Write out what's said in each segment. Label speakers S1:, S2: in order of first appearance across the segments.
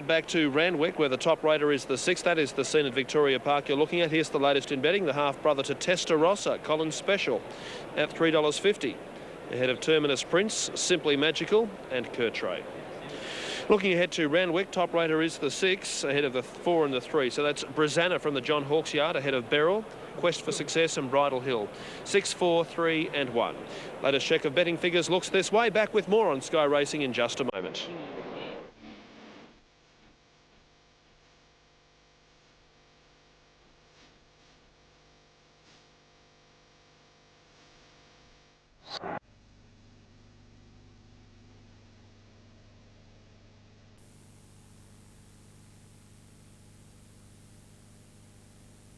S1: Back to Randwick, where the top rater is the 6th. That is the scene at Victoria Park you're looking at. Here's the latest in betting. The half-brother to Testarossa, Collins Special, at $3.50. Ahead of Terminus Prince, Simply Magical, and Kurtray. Looking ahead to Randwick, top rater is the 6, ahead of the 4 and the 3. So that's Brizanna from the John Hawkes Yard, ahead of Beryl, Quest for Success and Bridal Hill. 6, 4, 3 and 1. Latest check of betting figures looks this way. Back with more on Sky Racing in just a moment.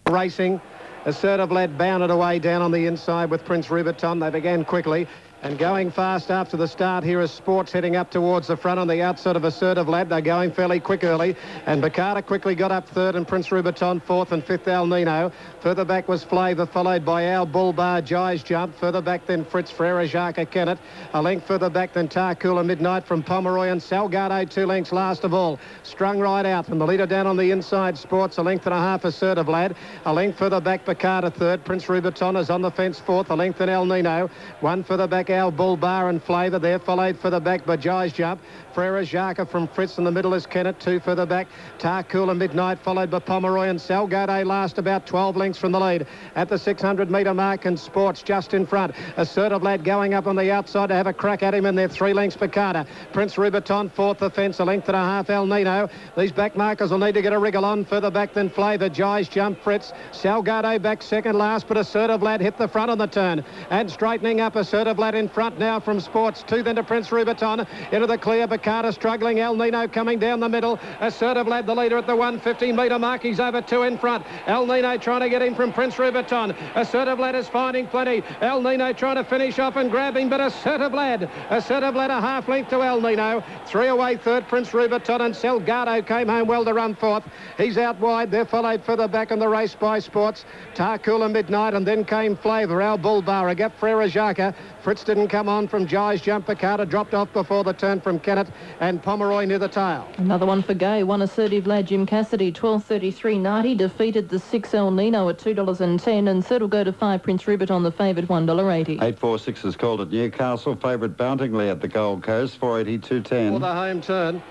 S2: Racing. Assertive Lad bounded away down on the inside with Prince Rubiton. They began quickly and going fast after the start. Here is Sports heading up towards the front on the outside of Assertive Lad. They're going fairly quick early, and Bacata quickly got up third, and Prince Rubiton fourth, and fifth El Nino. Further back was Flavour, followed by Al Bullbar, Jai's Jump. Further back then Fritz Frere, Jacques Kennett. A length further back than Tarcoola Midnight from Pomeroy, and Salgado 2 lengths last of all. Strung right out, and the leader down on the inside, Sports, a length and a half Assertive Lad. A length further back Bacata third. Prince Rubiton is on the fence fourth. A length in El Nino. One further back Al Bullbar and Flavour there, followed further back by Jai's Jump. Frere Jacques from Fritz, in the middle is Kennett. 2 further back Tarcoola Midnight, followed by Pomeroy, and Salgado last about 12 lengths from the lead at the 600 metre mark, and Sports just in front. Assertive Lad going up on the outside to have a crack at him, and they're 3 lengths Bacata. Prince Rubiton fourth, the fence, a length and a half El Nino. These back markers will need to get a wriggle on. Further back than Flavour, Jai's Jump, Fritz. Salgado back second last, but Assertive Lad hit the front on the turn, and straightening up, Assertive Lad in front now from Sports. 2 then to Prince Rubiton into the clear. Bacata struggling. El Nino coming down the middle. Assertive Lad the leader at the 150 metre mark. He's over 2 in front. El Nino trying to get him from Prince Rubiton. Assertive Lad is finding plenty. El Nino trying to finish off and grab him, but Assertive Lad a half length to El Nino. 3 away third, Prince Rubiton, and Salgado came home well to run fourth. He's out wide. They're followed further back in the race by Sports. Tarcoola Midnight, and then came Flavour. Al Bullbar, a gap Frere Jacques. Fritz didn't come on from Jai's Jump. Bacata dropped off before the turn from Kennett, and Pomeroy near the tail.
S3: Another one for Gay. One Assertive Lad, Jim Cassidy, 12.33.90. Defeated the 6 El Nino at $2.10, and third will go to 5 Prince Rubiton, the favourite, $1.80.
S4: 846 is called at Newcastle. Favourite Bountingly at the Gold Coast, 480-210.
S2: For the home turn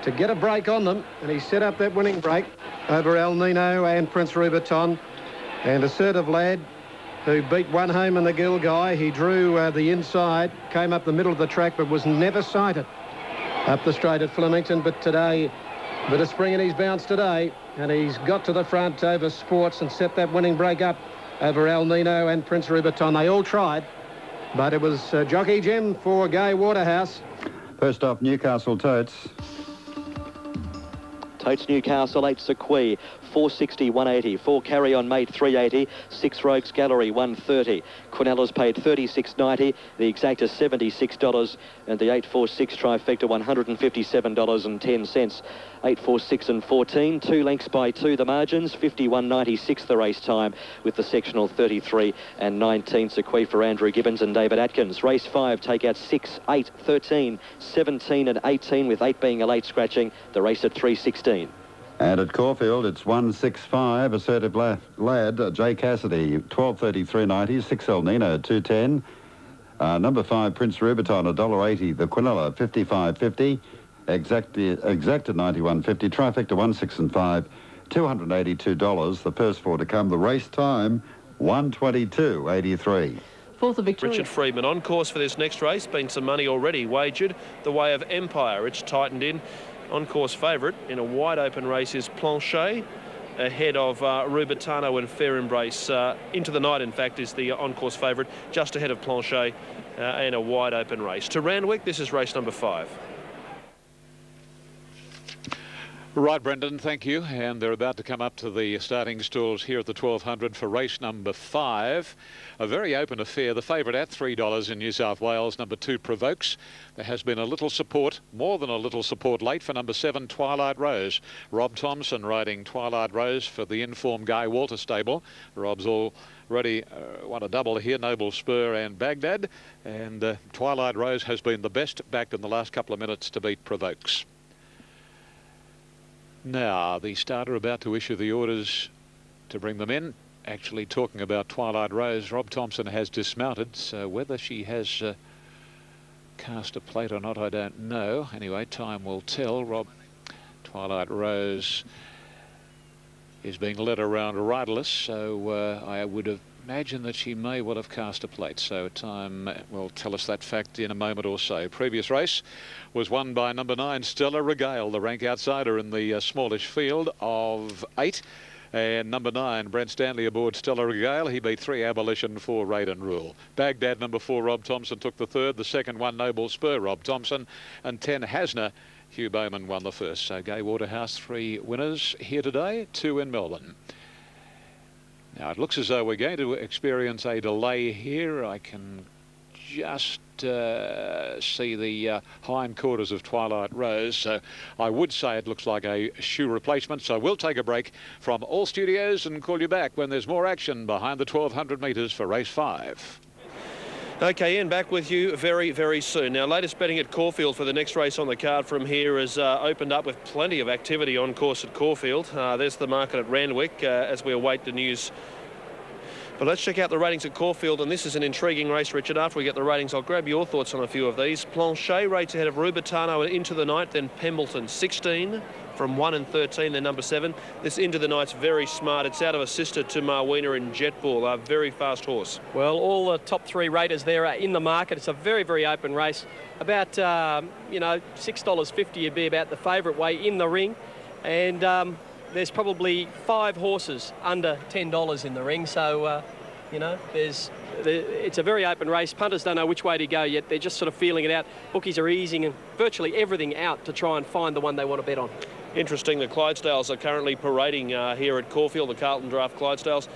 S2: to get a break on them, and he set up that winning break over El Nino and Prince Rubiton. And Assertive Lad, who beat one home in the Gilgai. He drew the inside, came up the middle of the track, but was never sighted up the straight at Flemington. But today, bit of spring in his bounce today, and he's got to the front over Sports and set that winning break up over El Nino and Prince Rubiton. They all tried, but it was Jockey Jim for Gay Waterhouse.
S4: First off, Newcastle Totes.
S5: Totes Newcastle, 8 Sequoia, 460, 180. 4 Carry On Mate, 380. 6 Rogues Gallery, 130. Quinellas paid $36.90. The Exacta, $76. And the 846 Trifecta, $157.10. 846 and 14. 2 lengths by 2 the margins. 51.96 the race time, with the sectional 33 and 19 Sequoia for Andrew Gibbons and David Atkins. Race 5 take out 6, 8, 13, 17 and 18, with 8 being a late scratching. The race at 3:16.
S4: And at Caulfield, it's 165, Assertive Lad, Jay Cassidy, 12.33.90, 6 El Nino, 210. Number 5, Prince Rubiton, $1.80. The Quinella, 55.50. Exacta 91.50. Trifecta, 1, 6 and 5, $282. The first 4 to come. The race time, 122.83.
S3: Fourth of Victoria.
S1: Richard Freedman on course for this next race. Been some money already wagered. The way of Empire. It's tightened in. On-course favourite in a wide-open race is Planchet, ahead of Rubitano and Fair Embrace. Into the Night, in fact, is the on-course favourite, just ahead of Planchet in a wide-open race. To Randwick, this is race number 5.
S6: Right, Brendan, thank you. And they're about to come up to the starting stalls here at the 1200 for race number 5. A very open affair. The favourite at $3 in New South Wales, number 2 Provokes. There has been a little support, more than a little support late for number 7 Twilight Rose. Rob Thompson riding Twilight Rose for the Informed Guy Walter stable. Rob's already won a double here, Noble Spur and Baghdad. And Twilight Rose has been the best backed in the last couple of minutes to beat Provokes. Now, the starter about to issue the orders to bring them in. Actually talking about Twilight Rose, Rob Thompson has dismounted, so whether she has cast a plate or not, I don't know. Anyway, time will tell. Twilight Rose is being led around riderless, so I would imagine that she may well have cast a plate, so time will tell us that fact in a moment or so. Previous race was won by number 9 Stella Regale, the rank outsider in the smallish field of 8. And number 9, Brent Stanley aboard Stella Regale. He beat 3 Abolition, 4 Raid and Rule. Baghdad, number 4, Rob Thompson took the third. The second, 1 Noble Spur, Rob Thompson. And 10, Hasna, Hugh Bowman won the first. So Gay Waterhouse, 3 winners here today, 2 in Melbourne. Now, it looks as though we're going to experience a delay here. I can just see the hindquarters of Twilight Rose. So I would say it looks like a shoe replacement. So we'll take a break from all studios and call you back when there's more action behind the 1200 metres for race 5.
S1: Okay, Ian, back with you very, very soon. Now, latest betting at Caulfield for the next race on the card from here is opened up with plenty of activity on course at Caulfield. There's the market at Randwick as we await the news. But let's check out the ratings at Caulfield, and this is an intriguing race, Richard. After we get the ratings, I'll grab your thoughts on a few of these. Planchet rates ahead of Rubitano into the night, then Pembleton 16 from 1 and 13, then number 7. This into the night's very smart. It's out of a sister to Marwena in Jetball, a very fast horse.
S7: Well, all the top 3 raters there are in the market. It's a very, very open race. About, $6.50 would be about the favourite way in the ring. And there's probably 5 horses under $10 in the ring. So, it's a very open race. Punters don't know which way to go yet. They're just sort of feeling it out. Bookies are easing virtually everything out to try and find the one they want to bet on.
S1: Interesting, the Clydesdales are currently parading here at Caulfield, the Carlton Draft Clydesdales.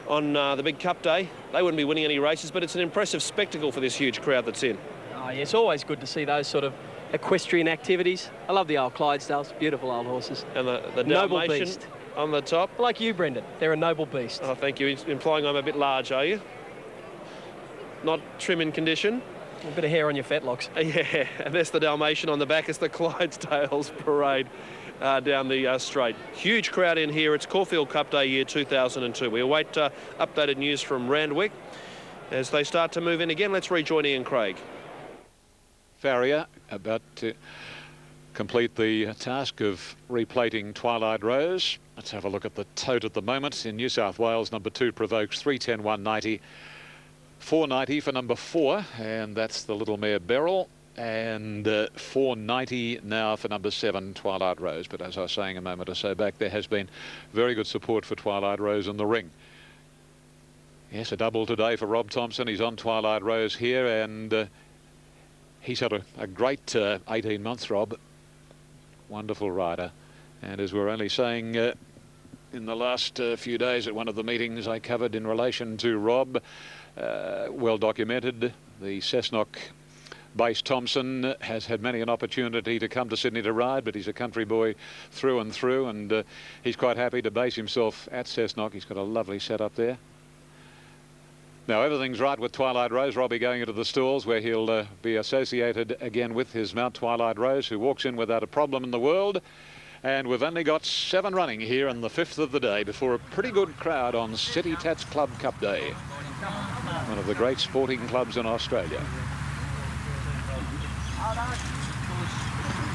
S1: On the big Cup day, they wouldn't be winning any races, but it's an impressive spectacle for this huge crowd that's in.
S7: Oh, yeah, it's always good to see those sort of equestrian activities. I love the old Clydesdales, beautiful old horses.
S1: And the
S7: noble
S1: Dalmatian
S7: beast
S1: on the top.
S7: Like you, Brendan, they're a noble beast.
S1: Oh, thank you. Implying I'm a bit large, are you? Not trim in condition.
S7: A bit of hair on your fetlocks.
S1: Yeah, and there's the Dalmatian on the back as the Clydesdales parade down the straight. Huge crowd in here. It's Caulfield Cup Day year 2002. We await updated news from Randwick as they start to move in again. Let's rejoin Ian Craig.
S6: Farrier about to complete the task of replating Twilight Rose. Let's have a look at the tote at the moment. In New South Wales, number 2 Provokes 310 190, 490 for number 4, and that's the little mare Beryl, and 490 now for number 7 Twilight Rose. But as I was saying a moment or so back, there has been very good support for Twilight Rose in the ring. Yes, a double today for Rob Thompson. He's on Twilight Rose here, and he's had a great 18 months, Rob. Wonderful rider. And as we're only saying in the last few days at one of the meetings I covered in relation to Rob, well documented, the Cessnock-based Thompson has had many an opportunity to come to Sydney to ride, but he's a country boy through and through, and he's quite happy to base himself at Cessnock. He's got a lovely setup there. Now, everything's right with Twilight Rose. Robbie going into the stalls where he'll be associated again with his mount Twilight Rose, who walks in without a problem in the world. And we've only got 7 running here on the 5th of the day before a pretty good crowd on City Tats Club Cup Day, one of the great sporting clubs in Australia.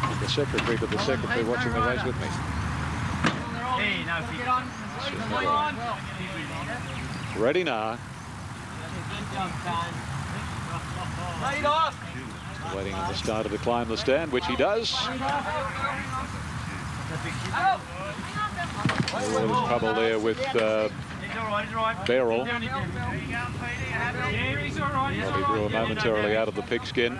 S6: And the secretary to the secretary watching the race with me. Ready now. Waiting on the starter to climb the stand, which he does. There's trouble there with Beryl. Robbie Brewer momentarily out of the pigskin.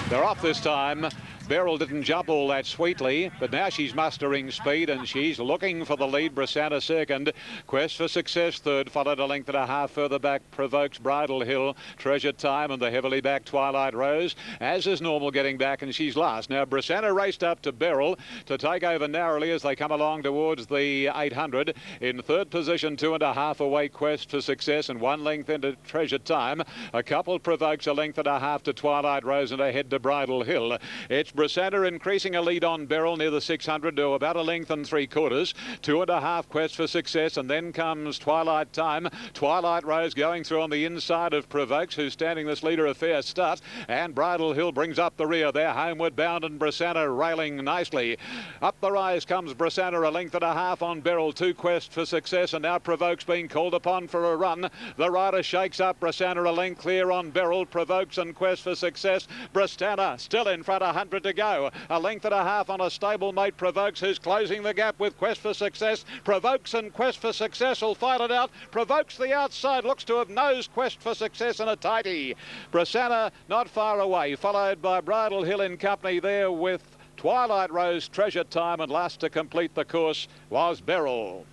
S6: They're off this time. Beryl didn't jump all that sweetly, but now she's mustering speed and she's looking for the lead. Brasana second. Quest for Success third, followed a length and a half further back. Provokes Bridal Hill, Treasure Time, and the heavily backed Twilight Rose, as is normal, getting back, and she's last. Now Brasana raced up to Beryl to take over narrowly as they come along towards the 800. In third position, 2.5 away, Quest for Success, and 1 length into Treasure Time. A couple Provokes a length and a half to Twilight Rose and ahead to Bridal Hill. It's Brasana increasing a lead on Beryl near the 600 to about a length and 3/4. 2.5 Quest for Success, and then comes Twilight Time. Twilight Rose going through on the inside of Provokes, who's standing this leader a fair start, and Bridal Hill brings up the rear. They're homeward bound, and Brasana railing nicely. Up the rise comes Brasana, a length and a half on Beryl. 2 Quest for Success, and now Provokes being called upon for a run. The rider shakes up Brasana, a length clear on Beryl. Provokes and Quest for Success. Brasana still in front, 100 to go. A length and a half on a stablemate Provokes, who's closing the gap with Quest for Success. Provokes and Quest for Success will fight it out. Provokes the outside, looks to have nosed Quest for Success in a tighty. Brasana not far away, followed by Bridal Hill in company there with Twilight Rose, Treasure Time, and last to complete the course was Beryl.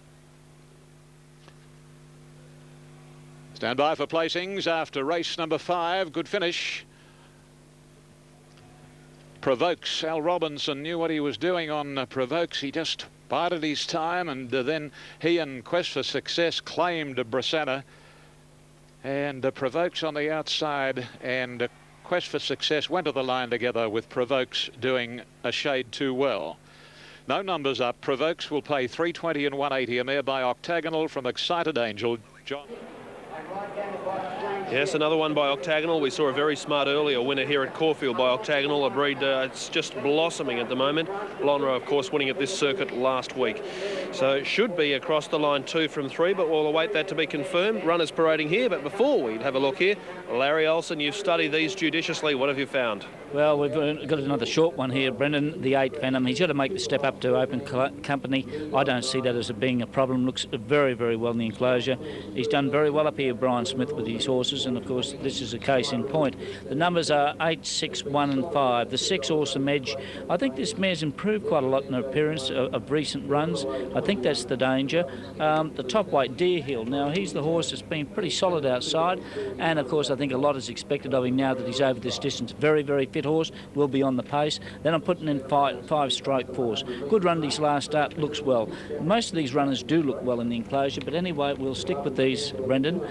S6: Stand by for placings after race number 5. Good finish. Provokes. Al Robinson knew what he was doing on Provokes. He just bided his time, and then he and Quest for Success claimed Brasana. And Provokes on the outside, and Quest for Success went to the line together with Provokes doing a shade too well. No numbers up. Provokes will pay 320 and 180, a mare by Octagonal from Excited Angel. John.
S1: Yes, another one by Octagonal. We saw a very smart earlier winner here at Caulfield by Octagonal, a breed it's just blossoming at the moment. Lonhro, of course, winning at this circuit last week. So it should be across the line 2 from 3, but we'll await that to be confirmed. Runners parading here, but before we have a look here, Larry Olsen, you've studied these judiciously. What have you found?
S8: Well, we've got another short one here, Brendan, the 8 Venom. He's got to make the step up to open company. I don't see that as being a problem. Looks very, very well in the enclosure. He's done very well up here, Brian Smith, with his horses, and of course this is a case in point. The numbers are 8, 6, 1 and 5. The 6 Awesome Edge. I think this mare's improved quite a lot in her appearance of recent runs. I think that's the danger. The top weight Deer Hill. Now he's the horse that's been pretty solid outside, and of course I think a lot is expected of him now that he's over this distance. Very, very fit horse, will be on the pace. Then I'm putting in 5 Stroke Force. Good run his last start, looks well. Most of these runners do look well in the enclosure, but anyway, we'll stick with these, Brendan.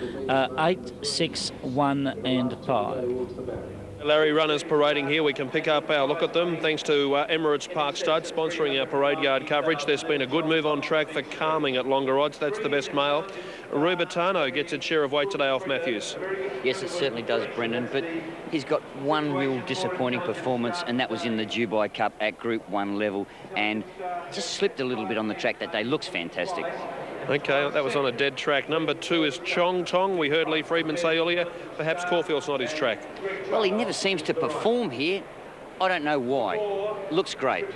S8: 8, 6, 1 and 5.
S1: Larry, runners parading here. We can pick up our look at them thanks to Emirates Park Stud sponsoring our parade yard coverage. There's been a good move on track for Calming at longer odds. That's the best male. Rubitano gets its share of weight today off Matthews.
S9: Yes, it certainly does, Brendan, but he's got one real disappointing performance, and that was in the Dubai Cup at Group 1 level, and just slipped a little bit on the track that day. Looks fantastic.
S1: Okay, that was on a dead track. Number 2 is Chong Tong. We heard Lee Friedman say earlier, perhaps Caulfield's not his track.
S9: Well, he never seems to perform here. I don't know why. Looks great.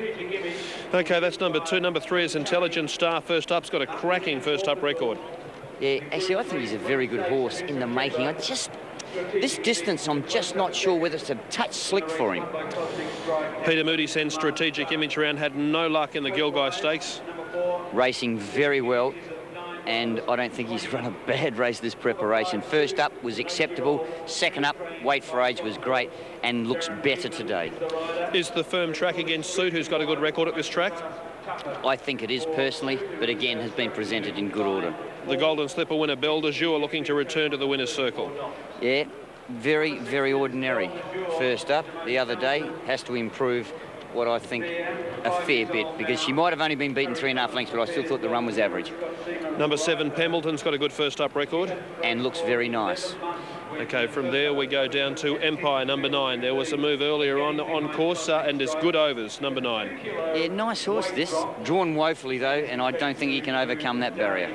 S1: Okay, that's number 2. Number 3 is Intelligent Star. First up's got a cracking first up record.
S9: Yeah, actually, I think he's a very good horse in the making. This distance, I'm just not sure whether it's a touch slick for him.
S1: Peter Moody sends Strategic Image around, had no luck in the Gilgai Stakes.
S9: Racing very well, and I don't think he's run a bad race this preparation. First up was acceptable. Second up, Wait for Age, was great and looks better today.
S1: Is the firm track against Suit, who's got a good record at this track?
S9: I think it is personally, but again has been presented in good order.
S1: The Golden Slipper winner Belle de Jour looking to return to the winner's circle.
S9: Yeah, very, very ordinary first up the other day. Has to improve what I think a fair bit, because she might have only been beaten 3.5 lengths, but I still thought the run was average.
S1: Number 7 Pembleton's got a good first up record.
S9: And looks very nice.
S1: Okay, from there we go down to Empire, number 9. There was a move earlier on course, and there's good overs, number 9.
S9: Yeah, nice horse this. Drawn woefully though, and I don't think he can overcome that barrier.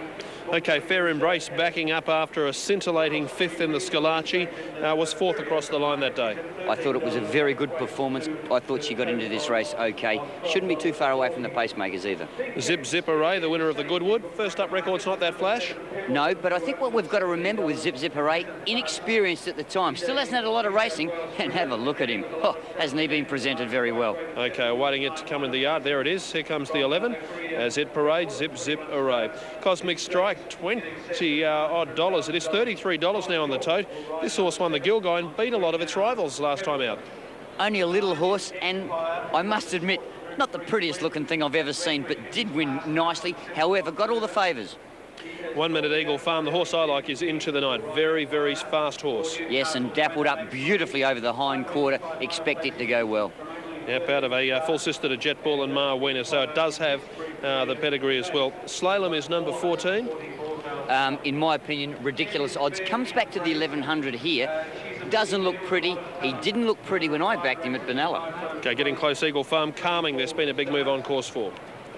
S1: Okay, Fair Embrace backing up after a scintillating 5th in the Scalacci, was 4th across the line that day.
S9: I thought it was a very good performance. I thought she got into this race okay. Shouldn't be too far away from the pacemakers either.
S1: Zip Zip Array, the winner of the Goodwood. First up record's not that flash.
S9: No, but I think what we've got to remember with Zip Zip Array, inexperienced at the time, still hasn't had a lot of racing, and have a look at him. Oh, hasn't he been presented very well?
S1: Okay, waiting it to come in the yard. There it is. Here comes the 11 as it parades. Zip Zip Array. Cosmic Strike, $20 odd. It is $33 now on the tote. This horse won the Gilgai and beat a lot of its rivals last time out.
S9: Only a little horse, and I must admit, not the prettiest looking thing I've ever seen, but did win nicely. However, got all the favours.
S1: 1 Minute Eagle Farm, the horse I like, is Into the Night. Very, very fast horse.
S9: Yes, and dappled up beautifully over the hind quarter. Expect it to go well.
S1: Yep, out of a full sister to Jetball and Ma Wiener, so it does have the pedigree as well. Slalom is number 14.
S9: In my opinion, ridiculous odds. Comes back to the 1100 here. Doesn't look pretty. He didn't look pretty when I backed him at Benalla.
S1: Okay, getting close, Eagle Farm. Calming, there's been a big move on course 4.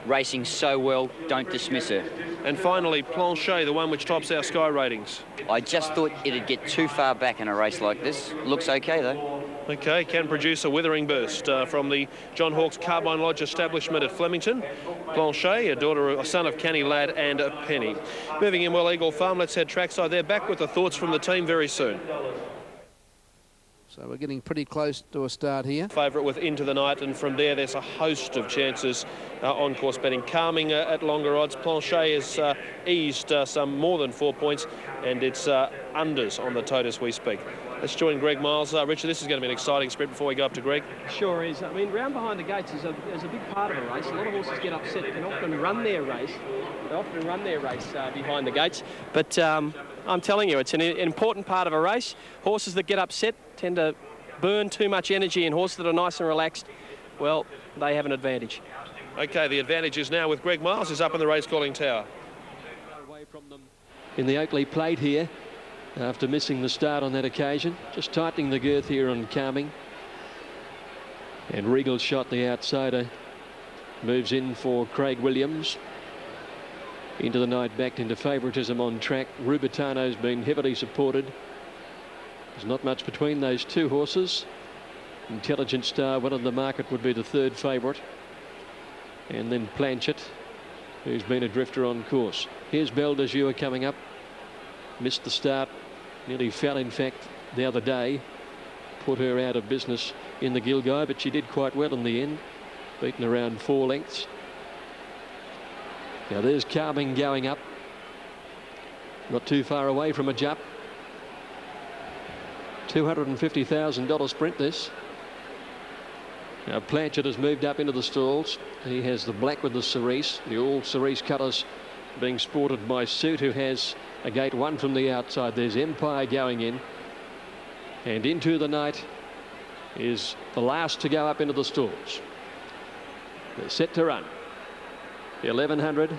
S9: Racing so well, don't dismiss her.
S1: And finally, Planchet, the one which tops our Sky ratings.
S9: I just thought it'd get too far back in a race like this. Looks okay, though.
S1: Okay, can produce a withering burst from the John Hawkes Carbine Lodge establishment at Flemington. Planchet, a son of Canny Ladd and a Penny. Moving in well, Eagle Farm. Let's head trackside. They're back with the thoughts from the team very soon.
S10: So we're getting pretty close to a start here.
S1: Favourite with Into the Night, and from there there's a host of chances on course betting. Calming at longer odds. Planchet has eased some more than 4 points, and it's unders on the tote as we speak. Let's join Greg Miles. Richard, this is going to be an exciting sprint before we go up to Greg.
S7: Sure is. I mean, round behind the gates is a big part of a race. A lot of horses get upset and often run their race. They often run their race behind the gates. But I'm telling you, it's an important part of a race. Horses that get upset tend to burn too much energy, and horses that are nice and relaxed, well, they have an advantage.
S1: Okay, the advantage is now with Greg Miles, who's up in the race calling tower.
S11: Away from them in the Oakley Plate here, after missing the start on that occasion. Just tightening the girth here on Calming. And Regal Shot, the outsider, moves in for Craig Williams. Into the Night backed into favouritism on track. Rubitano's been heavily supported. There's not much between those two horses. Intelligent Star, one of the market, would be the third favourite. And then Planchet, who's been a drifter on course. Here's Belle de Jour coming up. Missed the start. Nearly fell, in fact, the other day. Put her out of business in the Gilgai, but she did quite well in the end. Beaten around 4 lengths. Now there's Calming going up. Not too far away from a jump. $250,000 sprint this. Now Planchet has moved up into the stalls. He has the black with the cerise. The all cerise colours being sported by Suit, who has a gate 1 from the outside. There's Empire going in. And Into the Night is the last to go up into the stalls. They're set to run. 1100.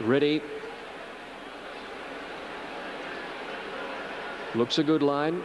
S11: Ready. Looks a good line.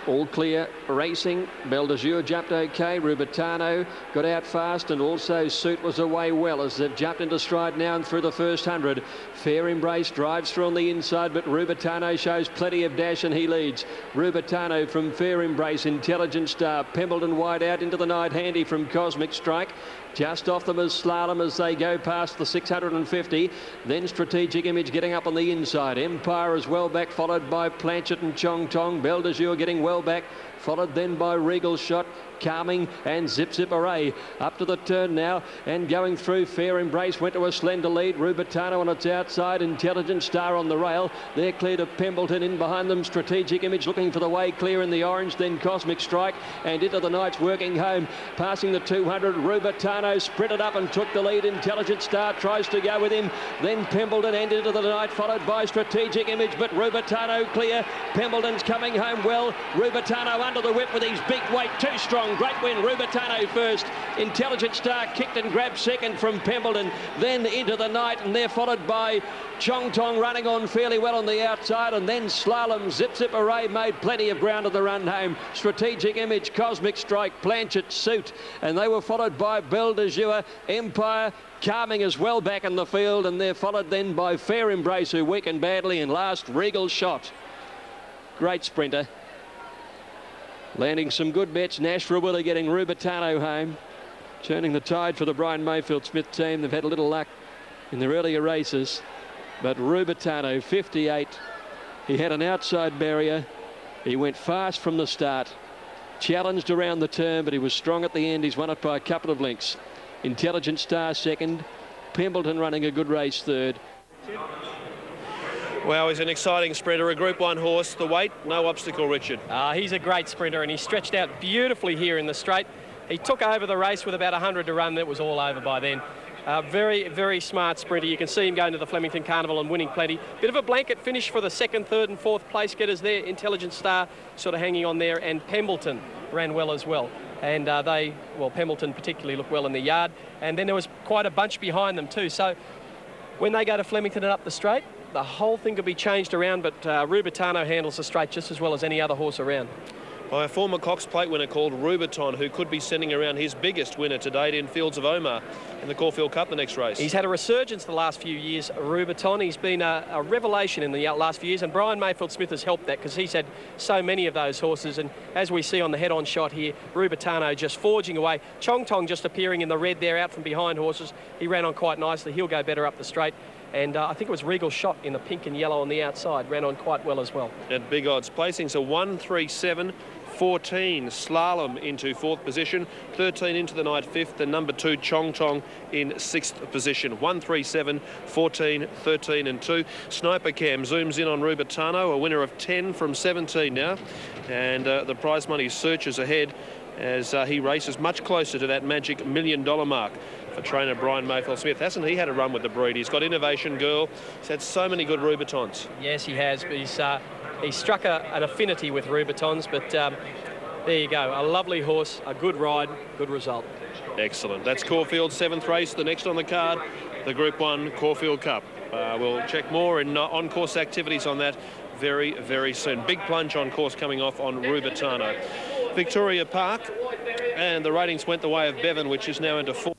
S11: All clear racing. Belle de Jour jumped okay. Rubitano got out fast, and also Suit was away well as they've jumped into stride now and through the first 100. Fair Embrace drives through on the inside, but Rubitano shows plenty of dash and he leads. Rubitano from Fair Embrace. Intelligent Star. Pembleton wide out Into the Night. Handy from Cosmic Strike. Just off them as Slalom as they go past the 650. Then Strategic Image getting up on the inside. Empire is well back, followed by Planchet and Chong Tong. Belle de Jour getting well back, followed then by Regal Shot, Calming, and Zip Zip Array. Up to the turn now and going through. Fair Embrace went to a slender lead. Rubitano on its outside. Intelligent Star on the rail. They're clear to Pembleton. In behind them, Strategic Image looking for the way clear in the orange. Then Cosmic Strike, and Into the Night's working home. Passing the 200. Rubitano sprinted up and took the lead. Intelligent Star tries to go with him. Then Pembleton and Into the Night, followed by Strategic Image, but Rubitano clear. Pembleton's coming home well. Rubitano under the whip with his big weight, too strong. Great win. Rubitano first. Intelligent Star kicked and grabbed second from Pembleton. Then Into the Night, and they're followed by Chong Tong running on fairly well on the outside, and then Slalom. Zip Zip Array made plenty of ground at the run home. Strategic Image, Cosmic Strike, Planchet, Suit, and they were followed by Belle de Jour, Empire, Calming as well back in the field, and they're followed then by Fair Embrace, who weakened badly, and last Regal Shot. Great sprinter. Landing some good bets. Nash Rawiller getting Rubitano home. Turning the tide for the Brian Mayfield Smith team. They've had a little luck in their earlier races. But Rubitano, 58. He had an outside barrier. He went fast from the start. Challenged around the turn, but he was strong at the end. He's won it by a couple of lengths. Intelligent Star second. Pembleton running a good race third.
S1: Well, he's an exciting sprinter, a Group 1 horse. The weight, no obstacle, Richard.
S7: He's a great sprinter, and he stretched out beautifully here in the straight. He took over the race with about 100 to run. It was all over by then. Very, very smart sprinter. You can see him going to the Flemington Carnival and winning plenty. Bit of a blanket finish for the 2nd, 3rd and 4th place getters there. Intelligent Star sort of hanging on there, and Pembleton ran well as well. And Pembleton particularly looked well in the yard. And then there was quite a bunch behind them too. So when they go to Flemington and up the straight, the whole thing could be changed around, but Rubertano handles the straight just as well as any other horse around.
S1: By a former Cox Plate winner called Ruberton, who could be sending around his biggest winner to date in Fields of Omar in the Caulfield Cup the next race.
S7: He's had a resurgence the last few years, Ruberton. He's been a revelation in the last few years, and Brian Mayfield-Smith has helped that because he's had so many of those horses. And as we see on the head-on shot here, Rubertano just forging away. Chong Tong just appearing in the red there out from behind horses. He ran on quite nicely. He'll go better up the straight. And I think it was Regal Shot in the pink and yellow on the outside. Ran on quite well as well.
S1: At big odds, placings are 1, 3, 7, 14. Slalom into 4th position. 13 into the night 5th. And number 2, Chong Tong in 6th position. 1, 3, 7, 14, 13 and 2. Sniper Cam zooms in on Rubertano, a winner of 10 from 17 now. And the prize money surges ahead as he races much closer to that magic $1 million mark for trainer Brian Mayfield-Smith. Hasn't he had a run with the breed? He's got Innovation Girl. He's had so many good Rubertons.
S7: Yes, he has. But he's struck an affinity with Rubertons, but there you go. A lovely horse, a good ride, good result.
S1: Excellent. That's Caulfield's 7th race. The next on the card, the Group 1 Caulfield Cup. We'll check more in on-course activities on that very, very soon. Big plunge on course coming off on Rubertano. Victoria Park, and the ratings went the way of Bevan, which is now into 4.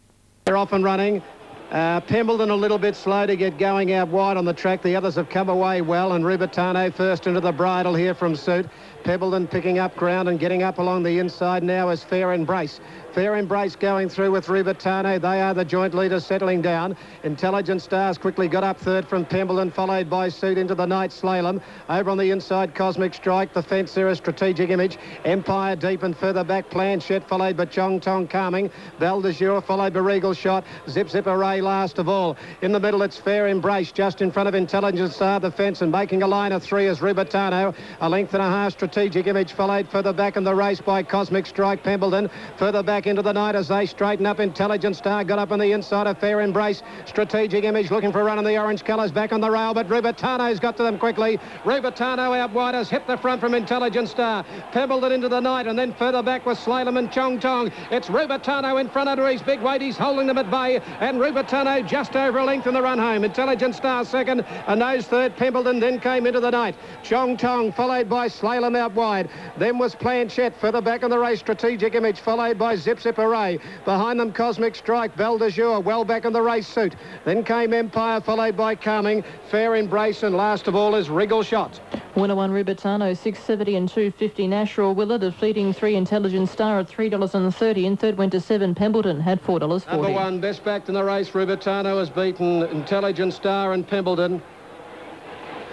S2: They're off and running. Pembleton a little bit slow to get going out wide on the track. The others have come away well, and Rubertano first into the bridle here from Suit. Pembleton picking up ground and getting up along the inside now is Fair Embrace. Fair Embrace going through with Rubertano. They are the joint leaders settling down. Intelligent Stars quickly got up 3rd from Pembleton, followed by Suit into the night Slalom. Over on the inside, Cosmic Strike. The fence there is Strategic Image. Empire deep and further back, Planchette, followed by Chong Tong Calming. Val de Jour, followed by Regal Shot. Zip Zip Array last of all. In the middle, it's Fair Embrace, just in front of Intelligent Star, the fence, and making a line of 3 is Rubertano. A length and a half, Strategic Image, followed further back in the race by Cosmic Strike, Pembleton. Further back into the night as they straighten up. Intelligent Star got up on the inside of Fair Embrace. Strategic Image looking for a run in the orange colours back on the rail, but Rubertano's got to them quickly. Rubertano out wide has hit the front from Intelligent Star. Pembleton into the night, and then further back with Slalom and Chong Tong. It's Rubertano in front under his big weight. He's holding them at bay, and Rubertano just over a length in the run home. Intelligent Star 2nd, and those 3rd. Pembleton then came into the night. Chong Tong followed by Slalom out wide. Then was Planchette further back in the race. Strategic Image followed by Zip Zip Array. Behind them, Cosmic Strike, Val de Jour, well back in the race Suit. Then came Empire, followed by Calming, Fair Embrace, and last of all is Regal Shot.
S3: Winner 1 Rubertano, 6.70 and 2.50. Nashua Willer defeating 3 Intelligent Star at $3.30. In 3rd went to 7 Pembleton, had $4.40.
S2: Number 1, best backed in the race. Rubertano has beaten Intelligent Star and Pembleton.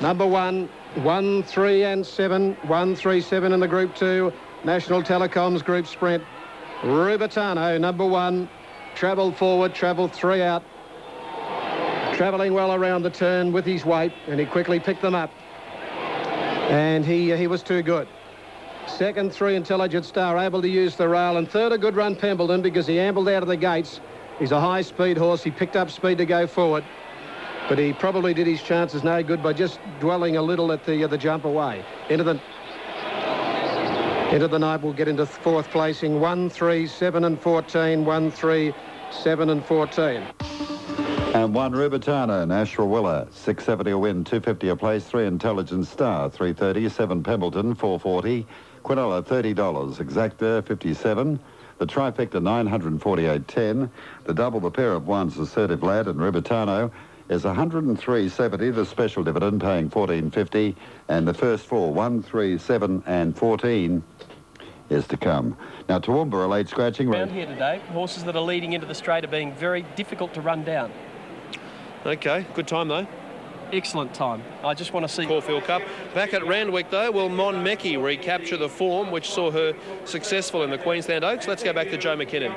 S2: Number 1, 1, 3 and 7. 1, 3, 7 in the Group 2. National Telecoms Group Sprint. Rubertano, number 1, travelled forward, travelled 3 out. Travelling well around the turn with his weight, and he quickly picked them up. And he was too good. 2nd, 3 Intelligent Star, able to use the rail. And 3rd, a good run, Pembleton, because he ambled out of the gates. He's a high-speed horse. He picked up speed to go forward. But he probably did his chances no good by just dwelling a little at the jump away. Into the night, we'll get into 4th placing. 1, 3, 7 and 14. 1, 3, 7 and 14.
S4: And 1 Rubertano, Nashua Willer, 6.70 a win, 2.50 a place. 3 Intelligent Star, 3.30. 7 Pembleton, 4.40. Quinella, $30. Exacta, 57. The trifecta, 948.10. The double, the pair of ones, Assertive Lad and Rubertano, is 103.70. The special dividend paying 14.50, and the first 4, 1, 3, 7 and 14 is to come. Now Toowoomba, a late scratching race.
S7: Around here today, horses that are leading into the straight are being very difficult to run down.
S1: Okay, good time though.
S7: Excellent time. I just want to see
S1: Caulfield Cup. Back at Randwick though, will Mon Meki recapture the form which saw her successful in the Queensland Oaks? Let's go back to Joe McKinnon.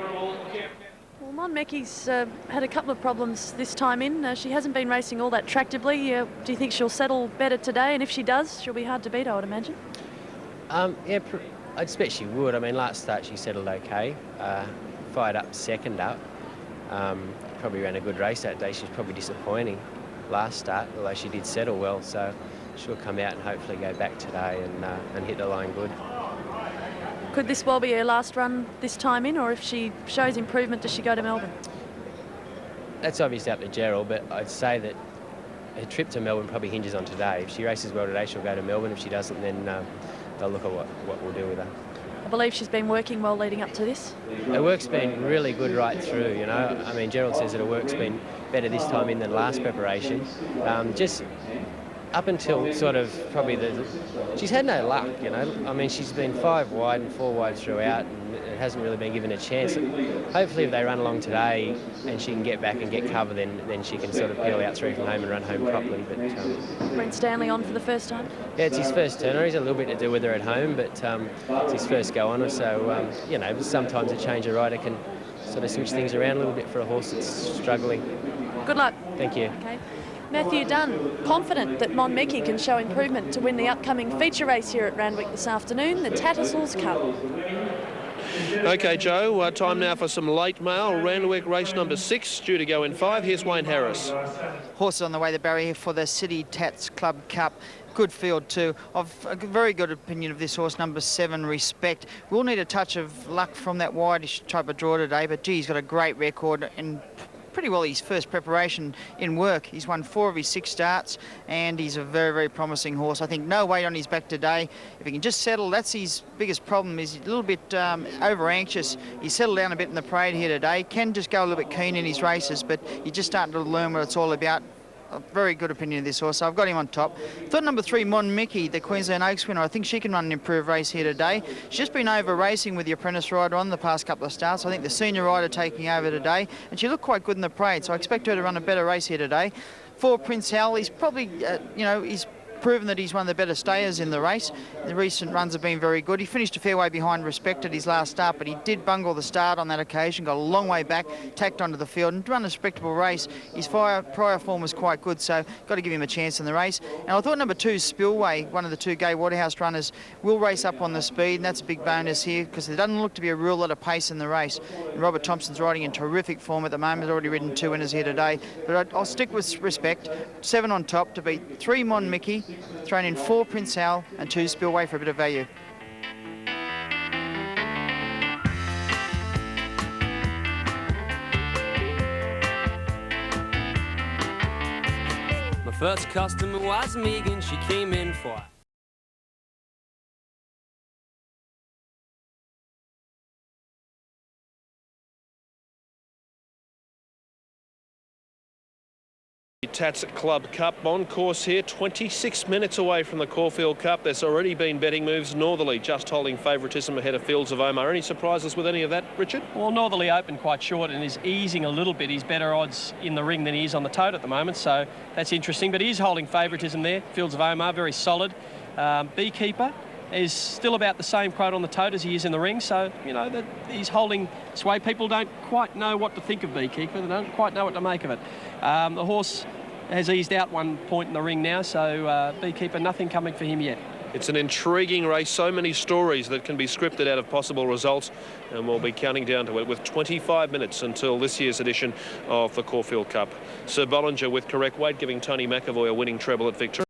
S12: Mon Meki's had a couple of problems this time in. She hasn't been racing all that tractably. Do you think she'll settle better today? And if she does, she'll be hard to beat, I would imagine.
S13: Yeah, I expect she would. I mean, last start she settled okay. Fired up second up. Probably ran a good race that day. She was probably disappointing last start, although she did settle well. So she'll come out and hopefully go back today and hit the line good.
S12: Could this well be her last run this time in, or if she shows improvement, does she go to Melbourne?
S13: That's obviously up to Gerald, but I'd say that her trip to Melbourne probably hinges on today. If she races well today, she'll go to Melbourne. If she doesn't, then they'll look at what we'll do with her.
S12: I believe she's been working well leading up to this.
S13: Her work's been really good right through, you know. I mean, Gerald says that her work's been better this time in than last preparation. Just up until sort of probably she's had no luck, you know. I mean, she's been 5 wide and 4 wide throughout, and it hasn't really been given a chance. Hopefully, if they run along today and she can get back and get cover, then she can sort of peel out 3 from home and run home properly. But
S12: Brent Stanley on for the first time?
S13: Yeah, it's his first turner. He's a little bit to do with her at home, but it's his first go on her. So, you know, sometimes a change of rider can sort of switch things around a little bit for a horse that's struggling.
S12: Good luck.
S13: Thank you.
S12: Okay. Matthew Dunn, confident that Monmeki can show improvement to win the upcoming feature race here at Randwick this afternoon, the Tattersalls Cup.
S1: OK, Joe, time now for some late mail. Randwick race number 6, due to go in 5. Here's Wayne Harris.
S14: Horses on the way to the barrier for the City Tats Club Cup. Good field too. I've a very good opinion of this horse, number 7, Respect. We'll need a touch of luck from that wideish type of draw today, but gee, he's got a great record and pretty well his first preparation in work. He's won 4 of his 6 starts, and he's a very, very promising horse. I think no weight on his back today. If he can just settle, that's his biggest problem, is he's a little bit over anxious. He's settled down a bit in the parade here today. Can just go a little bit keen in his races, but he's just starting to learn what it's all about. A very good opinion of this horse, so I've got him on top. Thought number 3, Monmeki, the Queensland Oaks winner, I think she can run an improved race here today. She's just been over racing with the apprentice rider on the past couple of starts. I think the senior rider taking over today, and she looked quite good in the parade, so I expect her to run a better race here today. 4, Prince Hal, he's probably, you know, he's proven that he's one of the better stayers in the race. The recent runs have been very good. He finished a fair way behind Respect at his last start, but he did bungle the start on that occasion, got a long way back, tacked onto the field and run a respectable race. His prior form was quite good, so got to give him a chance in the race. And I thought number 2, Spillway, one of the 2 Gay Waterhouse runners, will race up on the speed, and that's a big bonus here because there doesn't look to be a real lot of pace in the race. And Robert Thompson's riding in terrific form at the moment. He's already ridden 2 winners here today, but I'll stick with Respect. 7 on top to beat 3 Monmeki, thrown in 4 Prince Hal and 2 Spillway for a bit of value.
S15: My first customer was Megan, she came in for
S1: Tats Club Cup on course here, 26 minutes away from the Caulfield Cup. There's already been betting moves. Northerly just holding favouritism ahead of Fields of Omar. Any surprises with any of that, Richard?
S7: Well, Northerly opened quite short and is easing a little bit. He's better odds in the ring than he is on the tote at the moment, so that's interesting. But he is holding favouritism there. Fields of Omar, very solid. Beekeeper is still about the same quote on the tote as he is in the ring, so, you know, that he's holding sway. People don't quite know what to think of Beekeeper. They don't quite know what to make of it. The horse has eased out 1 point in the ring now, so Beekeeper, nothing coming for him yet.
S1: It's an intriguing race, so many stories that can be scripted out of possible results, and we'll be counting down to it with 25 minutes until this year's edition of the Caulfield Cup. Sir Bollinger with correct weight, giving Tony McAvoy a winning treble at Victoria.